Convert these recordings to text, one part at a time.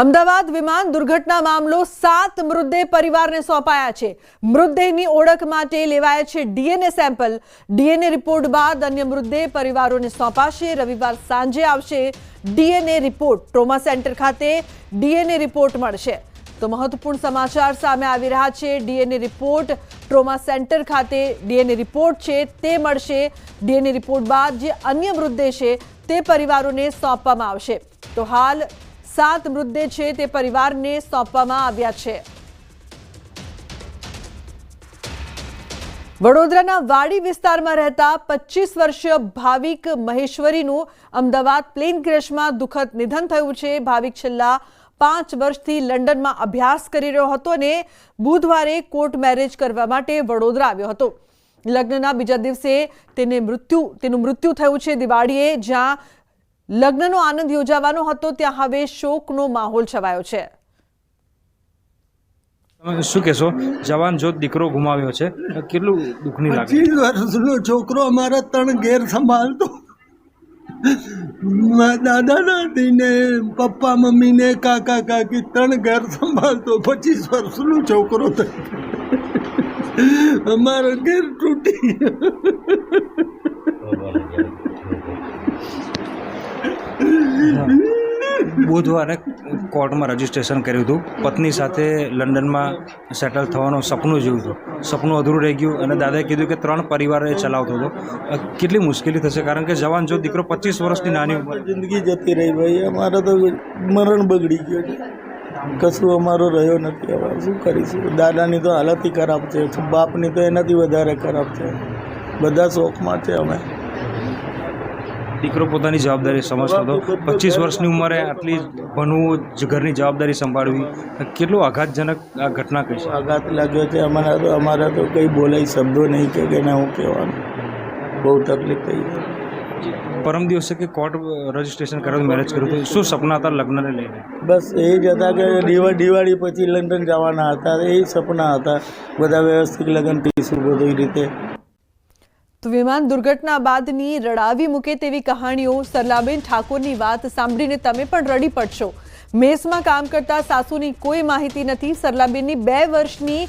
અમદાવાદ વિમાન દુર્ઘટના મામલો 7 મૃતદેહ પરિવારને સોંપાયા છે। મૃતદેહની ઓળખ માટે લેવાયા છે ડીએનએ સેમ્પલ। ડીએનએ રિપોર્ટ બાદ અન્ય મૃતદેહ પરિવારોને સોંપાશે। રવિવાર સાંજે આવશે ડીએનએ રિપોર્ટ। ટ્રોમા સેન્ટર ખાતે ડીએનએ રિપોર્ટ મળશે। તો મહત્વપૂર્ણ સમાચાર સામે આવી રહ્યા છે। ડીએનએ રિપોર્ટ ટ્રોમા સેન્ટર ખાતે ડીએનએ રિપોર્ટ છે તે મળશે। ડીએનએ રિપોર્ટ બાદ જે અન્ય મૃતદેહ છે તે પરિવારોને સોંપવામાં આવશે। તો હાલ 7 મૃતદેહ છે તે પરિવારને સોંપવામાં આવ્યા છે। વડોદરાના વાડી વિસ્તારમાં રહેતા 25 વર્ષીય ભાવિક મહેશ્વરીનું અમદાવાદ પ્લેન ક્રેશમાં દુઃખદ નિધન થયું છે। ભાવિક છેલ્લા 5 વર્ષથી લંડનમાં અભ્યાસ કરી રહ્યો હતો અને બુધવારે કોર્ટ મેરેજ કરવા માટે વડોદરા આવ્યો હતો। લગ્નના બીજા દિવસે તેનું મૃત્યુ થયું છે। દિવાળીએ જ્યાં લગ્નનો આનંદ યોજાવાનો હતો ત્યાં હવે શોકનો માહોલ છવાયો છે। શું કહેશો? જવાન જોત દીકરો ગુમાવ્યો છે, કેટલું દુઃખની લાગે? 25 વર્ષનો છોકરો અમારા 3 ઘેર સંભાળતો, દાદા દાદી ને પપ્પા મમ્મી ને કાકા કાકી 3 ઘર સંભાળતો 25 વર્ષનો છોકરો અમારો ઘેર તૂટી। બુધવારે કોર્ટમાં રજીસ્ટ્રેશન કર્યું હતું। પત્ની સાથે લંડનમાં સેટલ થવાનું સપનું જોયું હતું, સપનું અધૂરું રહી ગયું અને દાદાએ કીધું કે 3 પરિવાર એ ચલાવતો હતો। કેટલી મુશ્કેલી થશે, કારણ કે જવાન જો દીકરો 25 વર્ષની નાની ઉંમર, જિંદગી જતી રહી ભાઈ। અમારો તો મરણ બગડી ગયો છે, કશું અમારો રહ્યો નથી। હવે શું કરીશું? દાદાની તો હાલત ખરાબ છે, બાપની તો એનાથી વધારે ખરાબ છે। બધા શોખમાં છે અમે। દીકરો પોતાની જવાબદારી સમજતો હતો, 25 વર્ષની ઉંમરે આટલી ભણવું, ઘરની જવાબદારી સંભાળવી, કેટલું આઘાતજનક આ ઘટના કહી છે। આઘાત લાગ્યો છે અમારા તો કંઈ બોલાય શબ્દો નહીં કે ના હું કહેવાનું, બહુ તકલીફ થઈ ગઈ। પરમ દિવસે કે કોર્ટ રજીસ્ટ્રેશન કરાવી મેરેજ કર્યું હતું, શું સપના હતા લગ્નને લઈને? બસ એ જ હતા કે દિવાળી પછી લંડન જવાના હતા, એ સપના હતા। બધા વ્યવસ્થિત લગ્ન કરીશું બધી રીતે। તો વિમાન દુર્ઘટના બાદની રડાવી મૂકે તેવી કહાણીઓ, સરલાબેન ઠાકોરની વાત સાંભળીને તમે પણ રડી પડશો। મેસમાં કામ કરતા સાસુની કોઈ માહિતી નથી, સરલાબેનની 2 વર્ષની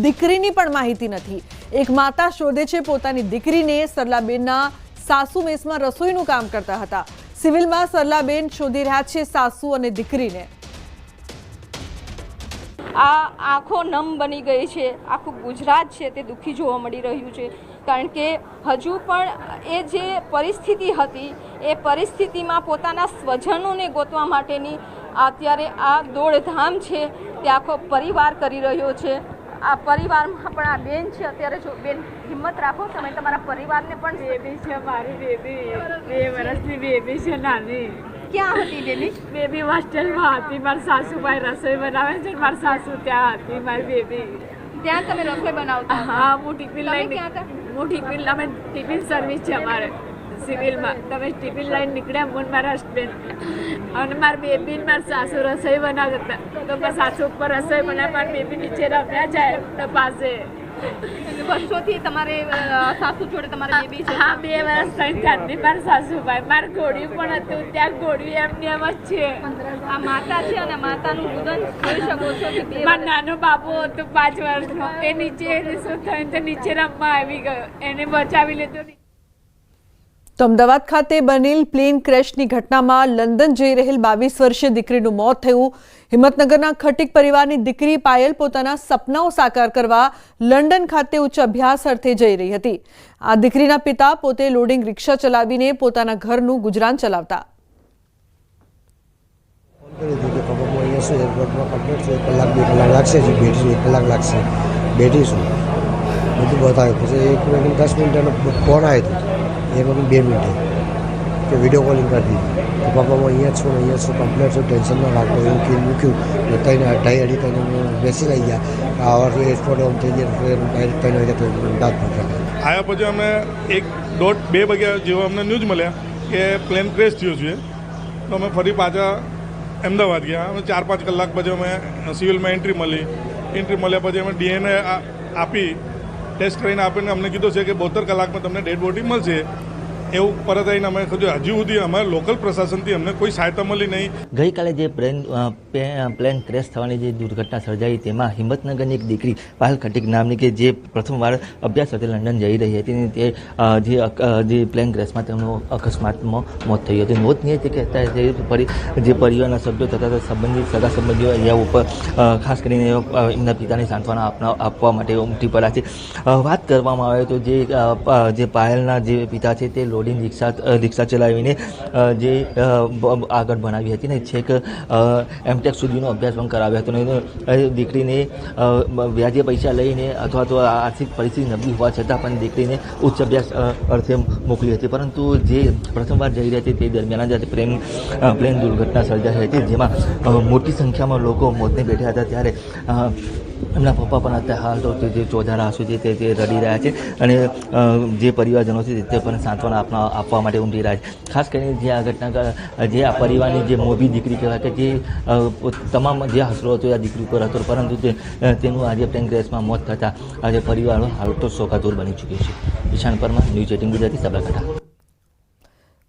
દીકરીની પણ માહિતી નથી। એક માતા શોધે છે પોતાની દીકરીને। સરલાબેનના સાસુ મેસમાં રસોઈનું કામ કરતા હતા। સિવિલમાં સરલાબેન શોધી રહ્યા છે સાસુ અને દીકરીને। આ આંખો નમ બની ગઈ છે, આખું ગુજરાત છે તે દુઃખી જોવા મળી રહ્યું છે, કારણ કે હજુ પણ એ જે પરિસ્થિતિ હતી એ પરિસ્થિતિમાં પોતાના સ્વજનોને ગોતવા માટેની અત્યારે આ દોડધામ છે તે આખો પરિવાર કરી રહ્યો છે। આ પરિવારમાં પણ આ બેન છે, અત્યારે જો બેન હિંમત રાખો, તમે તમારા પરિવારને પણ બેબી છે, મારી બેબી 2 વર્ષની બેબી છે નાની। ક્યાં હતી બેબી? બેબી હોસ્ટેલમાં હતી, મારા સાસુભાઈ રસોઈ બનાવે છે, મારી સાસુ ત્યાં હતી, મારી બેબી ત્યાં તમે રસોઈ બનાવતા? હા, હું ટિફિન લઈને ક્યાં હતા? અમે ટિફિન સર્વિસ છે અમારે સિવિલમાં। તમે ટિફિન લઈને નીકળ્યા, હું મારા હસબન્ડ અને મારી બેબી મારા સાસુ રસોઈ બનાવતા હતા, તો મારા સાસુ ઉપર રસોઈ બનાવે, મારી બેબી નીચે રમ્યા જાય પાસે। વર્ષોથી તમારે સાસુ જોડે તમારી બેબી છે? હા, 2 વર્ષ થઈ ત્યારની મારા સાસુભાઈ, મારું ઘોડિયું પણ હતું, ત્યાં ઘોડિયું એમની એમ જ છે। આ માતા છે અને માતાનું રુદન જોઈ શકો છો કે મારો નાનો બાબુ હતો 5 વર્ષનો, એ નીચે શું થયું તો નીચે રમવા આવી ગયો, એને બચાવી લીધો। તો અમદાવાદ ખાતે બનેલ પ્લેન ક્રેશની ઘટનામાં લંડન જઈ રહેલ 22 વર્ષીય દીકરીનું મોત થયું। હિંમતનગરના ખટીક પરિવારની દીકરી પાયલ પોતાના સપનાઓ સાકાર કરવા લંડન ખાતે ઉચ્ચ અભ્યાસ અર્થે જઈ રહી હતી। આ દીકરીના પિતા પોતે લોડિંગ રિક્ષા ચલાવીને પોતાના ઘરનું ગુજરાન ચલાવતા। બધું બતાવ્યું, પછી 1 મિનિટ 10 મિનિટનો ફોન આવ્યો, એમાં 2 મિનિટે કે વિડીયો કોલિંગ કરી દીધી કે પપ્પા હું અહીંયા છું કમ્પ્લેટ છું, ટેન્શન ન રાખો એવું કે મૂક્યું। 2:30 હું બેસી રહી ગયા, આવડથી એરપોર્ટ ઓમ થઈ ગયા, ડાયરેક્ટ 3 વાગે તો અમદાવાદ પહોંચ્યા। આવ્યા પછી અમે 1:30-2 વાગ્યા જેવા અમને ન્યૂઝ મળ્યા કે પ્લેન ક્રેશ થયો છે, તો અમે ફરી પાછા અમદાવાદ ગયા। અમે 4-5 કલાક પછી અમે સિવિલમાં એન્ટ્રી મળ્યા પછી અમે ડીએનએ આપી, ટેસ્ટ કરીને આપીને અમને કીધું છે કે 72 કલાકમાં તમને ડેડ બોડી મળશે। એવું પરત આવીને અમે હજુ સુધી અમારા લોકલ પ્રશાસનથી અમને કોઈ સહાયતા મળી નહીં. ગઈકાલે જે પ્લેન ક્રેશ થવાની જે દુર્ઘટના સર્જાઈ તેમાં હિંમતનગરની એક દીકરી પાયલ ખટીક નામની કે જે પ્રથમવાર અભ્યાસ સાથે લંડન જઈ રહી હતી અને તે જે પ્લેન ક્રેશમાં તેમનું અકસ્માતમાં મોત થયું હતું. નોંધનીય છે કે અત્યારે જે પરિવારના સભ્યો તથા સંબંધિત સગા સંબંધીઓ અહીંયા ઉપર ખાસ કરીને એમના પિતાની સાંત્વના આપવા માટે ઉમટી પડ્યા છે. વાત કરવામાં આવે તો જે પાયલના જે પિતા છે તે લોડિંગ રિક્ષા ચલાવીને જે આગળ ભણાવી હતી ને છેક એમટેક સુધીનો અભ્યાસ પણ કરાવ્યો હતો અને દીકરીને વ્યાજે પૈસા લઈને અથવા તો આર્થિક પરિસ્થિતિ નબળી હોવા છતાં પણ દીકરીને ઉચ્ચ અભ્યાસ અર્થે મોકલી હતી. પરંતુ જે પ્રથમવાર જઈ રહી હતી તે દરમિયાન જ પ્લેન દુર્ઘટના સર્જાઈ હતી જેમાં મોટી સંખ્યામાં લોકો મોતને બેઠા હતા. ત્યારે એમના પપ્પા પણ અત્યારે હાલ તો જે ચોધારા આંસુ છે તે રડી રહ્યા છે અને જે પરિવારજનો છે તે પણ સાંત્વના આપવા માટે ઉમટી રહ્યા છે. ખાસ કરીને જે આ ઘટના જે આ પરિવારની જે મોભી દીકરી કહેવાય કે જે તમામ જે હસરો હતો આ દીકરી ઉપર હતો પરંતુ તેનું આજે પ્લેન ક્રેશમાં મોત થતાં આજે પરિવારો હાલ તો શોકાતુર બની ચૂક્યો છે. ઈશાન પરમાર, ન્યૂઝ 18 ગુજરાતી, સાબરકાંઠા.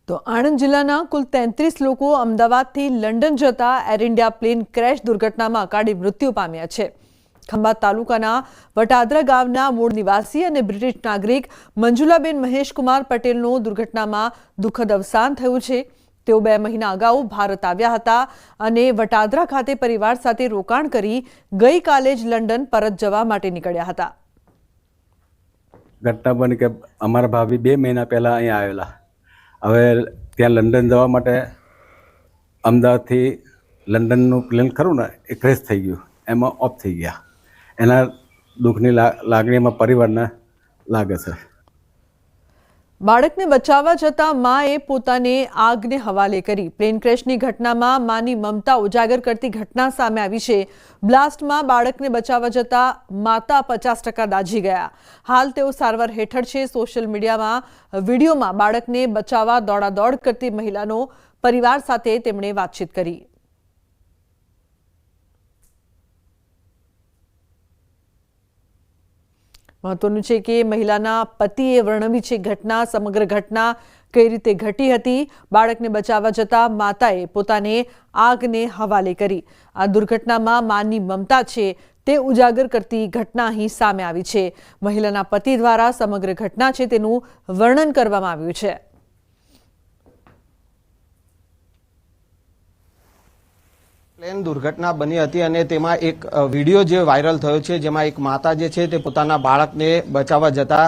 તો આણંદ જિલ્લાના કુલ 33 લોકો અમદાવાદથી લંડન જતા એર ઇન્ડિયા પ્લેન ક્રેશ દુર્ઘટનામાં અકાળે મૃત્યુ પામ્યા છે. ખંભાત તાલુકાના વટાદરા ગામના મૂળ નિવાસી અને બ્રિટિશ નાગરિક મંજુલાબેન મહેશકુમાર પટેલનું દુર્ઘટનામાં દુઃખદ અવસાન થયું છે. તેઓ 2 મહિના અગાઉ ભારત આવ્યા હતા અને વટાદરા ખાતે પરિવાર સાથે રોકાણ કરી ગઈકાલે જ લંડન પરત જવા માટે નીકળ્યા હતા. ઘટના બની કે અમારા ભાભી 2 મહિના પહેલાં અહીંયા આવેલા. હવે ત્યાં લંડન જવા માટે અમદાવાદથી લંડનનું પ્લેન ખરું ને એ ક્રેશ થઈ ગયું, એમાં ઓફ થઈ ગયા. એના દુઃખની લાગણી એમાં પરિવારને લાગે છે. બાળકને બચાવવા જતા માએ પોતાને આગને હવાલે કરી. પ્લેન ક્રેશની ઘટનામાં માની મમતા ઉજાગર કરતી ઘટના સામે આવી છે. બ્લાસ્ટમાં બાળકને બચાવવા જતા માતા 50% દાઝી ગયા. હાલ તેઓ સારવાર હેઠળ છે. સોશિયલ મીડિયામાં વિડીયોમાં બાળકને બચાવવા દોડાદોડ કરતી મહિલાનો પરિવાર સાથે તેમણે વાતચીત કરી. મહત્વનું છે કે મહિલાના પતિએ વર્ણવી છે ઘટના, સમગ્ર ઘટના કઈ રીતે ઘટી હતી. બાળકને બચાવવા જતા માતાએ પોતાને આગને હવાલે કરી. આ દુર્ઘટનામાં માની મમતા છે તે ઉજાગર કરતી ઘટના અહીં સામે આવી છે. મહિલાના પતિ દ્વારા સમગ્ર ઘટના છે તેનું વર્ણન કરવામાં આવ્યું છે. પ્લેન દુર્ઘટના બની હતી અને તેમાં એક વિડીયો જે વાયરલ થયો છે જેમાં એક માતા જે છે તે પોતાના બાળકને બચાવવા જતા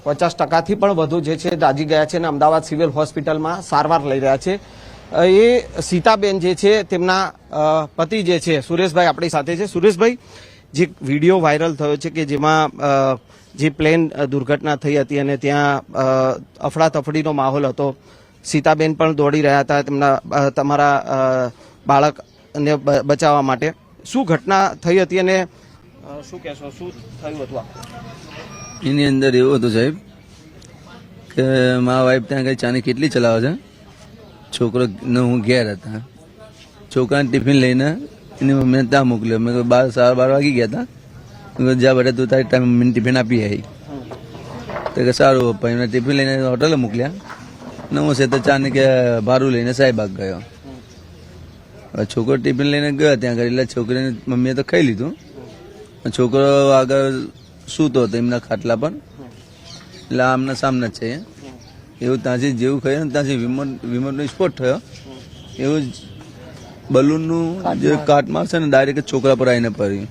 50%થી પણ વધુ જે છે દાઝી ગયા છે અને અમદાવાદ સિવિલ હોસ્પિટલમાં સારવાર લઈ રહ્યા છે. એ સીતાબેન જે છે તેમના પતિ જે છે સુરેશભાઈ આપણી સાથે છે. સુરેશભાઈ, જે વિડીયો વાયરલ થયો છે કે જેમાં જે પ્લેન દુર્ઘટના થઈ હતી અને ત્યાં અફડાતફડીનો માહોલ હતો, સીતાબેન પણ દોડી રહ્યા હતા તમારા બાળકને બચાવવા માટે, શું ઘટના થઈ હતી અને શું કહેશો, શું થયું હતું? એની અંદર એવું હતું સાહેબ કે મારા વાઈફ ત્યાં કઈ ચાની કેટલી ચલાવે છે, છોકરો હું ઘેર હતા, છોકરાને ટિફિન લઈને એની મમ્મીને ત્યાં મોકલ્યો. મેં 12 વાગી ગયા હતા. જ્યાં બેઠા તું તારી ટાઈમ મમ્મીને ટિફિન આપી આવી. તો કે સારું પપ્પા, એમને ટિફિન લઈને હોટલે મોકલ્યા ને હું છે તો ચાને કે ભારું લઈને સાહેબાગ ગયો. છોકરો ટિફિન લઈને ગયો ત્યાં આગળ, એટલે છોકરીની મમ્મીએ તો ખાઈ લીધું. છોકરો આગળ સૂતો હતો એમના ખાટલા પર, એટલે આમના સામને જ છે એવું. ત્યાંથી જેવું ખાયું ને ત્યાંથી વિમોટનો સ્પોટ થયો. એવું જ બલૂનનું જે કાટમાં છે ને ડાયરેક્ટ છોકરા પર આવીને પડ્યું.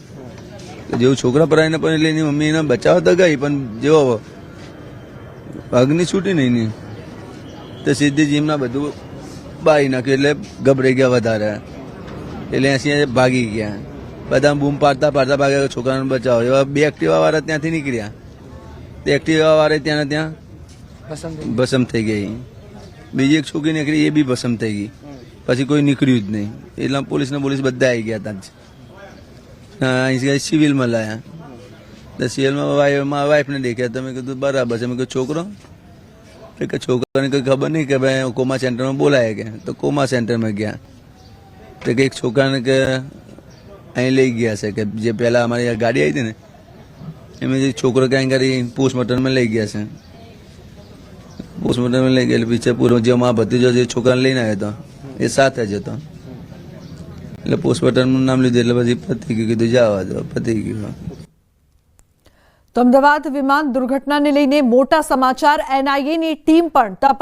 જેવું છોકરા પર આવીને પડ્યું એટલે એની મમ્મી એને બચાવવા તો ગઈ, પણ જેવો અગ્નિ છૂટી નહીં એની તો સીધી જ એમના બધું બાળી નાખ્યું. એટલે ગભરાઈ ગયા વધારે, એટલે અહીં ભાગી ગયા. બધા બૂમ પાડતા ભાગ્યા છોકરાને બચાવો. એવા 2 એક્ટિવા વાળા ત્યાંથી નીકળ્યા. તે એક્ટિવા વાળા ત્યાં ત્યાં ભસમ થઈ ગઈ. બીજી એક છોકરી નીકળી, એ બી ભસમ થઈ ગઈ. પછી કોઈ નીકળ્યું જ નહીં. એટલે પોલીસ બધા આવી ગયા ત્યાં જ. અહીં સિવિલમાં લાયા. તો સિવિલમાં મારા વાઈફને દેખ્યા. તમે કીધું બરાબર છે. મેં કહ્યું છોકરો, કે છોકરાને કોઈ ખબર નહીં કે ભાઈ કોમા સેન્ટરમાં બોલાય કે, તો કોમા સેન્ટરમાં ગયા. તો કે એક છોકરાને કે અહીં લઈ ગયા છે કે જે પહેલાં અમારી ગાડી આવી હતી ને એમાં જે છોકરો ક્યાંય કરી પોસ્ટમોર્ટમમાં લઈ ગયા છે. પોસ્ટમોર્ટમ લઈ ગયેલી પીછે પૂરો જે મારા ભત્રીજો જે છોકરાને લઈને આવ્યો હતો એ સાથે જ હતો. એટલે પોસ્ટમોર્ટમનું નામ લીધું એટલે પછી પતી ગયું, કીધું જવા દો, પતી ગયું. તો અમદાવાદ વિમાન દુર્ઘટનાને લઈને મોટા સમાચાર. એનઆઈએની ટીમ પણ તપાસ